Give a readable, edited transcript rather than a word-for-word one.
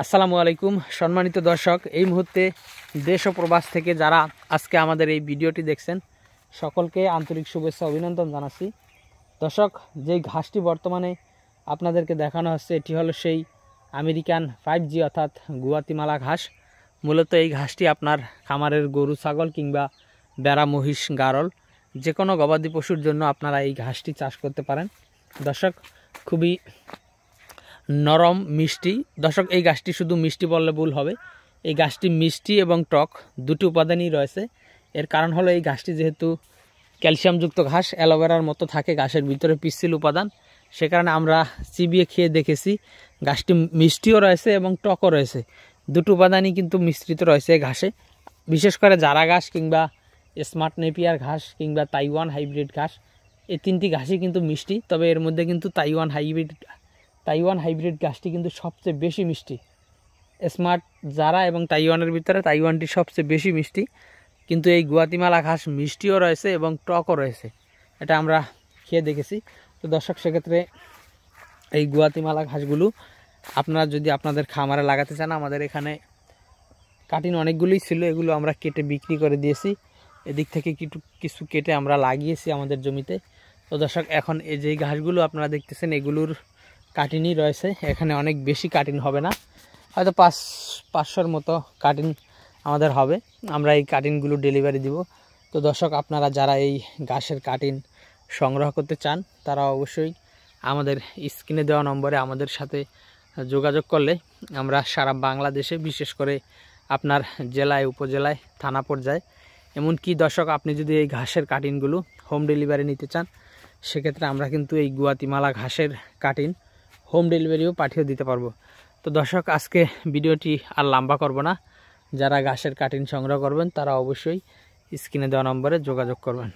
আসসালামু আলাইকুম সম্মানিত দর্শক, এই মুহূর্তে দেশ ও প্রবাস থেকে যারা আজকে আমাদের এই ভিডিওটি দেখছেন সকলকে আন্তরিক শুভেচ্ছা অভিনন্দন জানাচ্ছি। দর্শক, যেই ঘাসটি বর্তমানে আপনাদেরকে দেখানো হচ্ছে এটি হলো সেই আমেরিকান 5G অর্থাৎ গুয়াতিমালা ঘাস। মূলত এই ঘাসটি আপনার খামারের গরু ছাগল কিংবা বেড়া মহিষ গারল যে কোনো গবাদি পশুর জন্য আপনারা এই ঘাসটি চাষ করতে পারেন। দর্শক, খুবই নরম মিষ্টি। দর্শক, এই গাছটি শুধু মিষ্টি বললে ভুল হবে, এই গাছটি মিষ্টি এবং টক দুটি উপাদানই রয়েছে। এর কারণ হলো এই ঘাসটি যেহেতু ক্যালসিয়ামযুক্ত ঘাস, অ্যালোভেরার মতো থাকে ঘাসের ভিতরে পিচ্ছিল উপাদান, সে কারণে আমরা চিবিয়ে খেয়ে দেখেছি ঘাসটি মিষ্টিও রয়েছে এবং টকও রয়েছে, দুটো উপাদানই কিন্তু মিশ্রিত রয়েছে এই ঘাসে। বিশেষ করে জারা ঘাস কিংবা স্মার্ট নেপিয়ার ঘাস কিংবা তাইওয়ান হাইব্রিড ঘাস, এই তিনটি ঘাসই কিন্তু মিষ্টি। তবে এর মধ্যে কিন্তু তাইওয়ান হাইব্রিড ঘাসটি কিন্তু সবচেয়ে বেশি মিষ্টি। স্মার্ট জারা এবং তাইওয়ানের ভিতরে তাইওয়ানটি সবচেয়ে বেশি মিষ্টি, কিন্তু এই গুয়াতিমালা ঘাস মিষ্টিও রয়েছে এবং টকও রয়েছে, এটা আমরা খেয়ে দেখেছি। তো দর্শক, সেক্ষেত্রে এই গুয়াতিমালা ঘাসগুলো আপনারা যদি আপনাদের খামারে লাগাতে চান, আমাদের এখানে কাটিং অনেকগুলোই ছিল, এগুলো আমরা কেটে বিক্রি করে দিয়েছি। এদিক থেকে কিছু কেটে আমরা লাগিয়েছি আমাদের জমিতে। তো দর্শক, এখন এই যে ঘাসগুলো আপনারা দেখতেছেন এগুলোর কাটিনই রয়েছে, এখানে অনেক বেশি কাটিন হবে না, হয়তো 500-র মতো কাটিন আমাদের হবে। আমরা এই কাটিনগুলো ডেলিভারি দিব। তো দর্শক, আপনারা যারা এই ঘাসের কাটিন সংগ্রহ করতে চান তারা অবশ্যই আমাদের স্ক্রিনে দেওয়া নম্বরে আমাদের সাথে যোগাযোগ করলে আমরা সারা বাংলাদেশে, বিশেষ করে আপনার জেলায়, উপজেলায়, থানা পর্যায়ে, এমনকি দর্শক আপনি যদি এই ঘাসের কাটিনগুলো হোম ডেলিভারি নিতে চান, সেক্ষেত্রে আমরা কিন্তু এই গুয়াতিমালা ঘাসের কাটিন হোম ডেলিভারিও পাঠিয়ে দিতে পারবো। তো দর্শক, আজকে ভিডিওটি আর লম্বা করব না, যারা ঘাসের কাটিন সংগ্রহ করবেন তারা অবশ্যই স্ক্রিনে দেওয়া নম্বরে যোগাযোগ করবেন।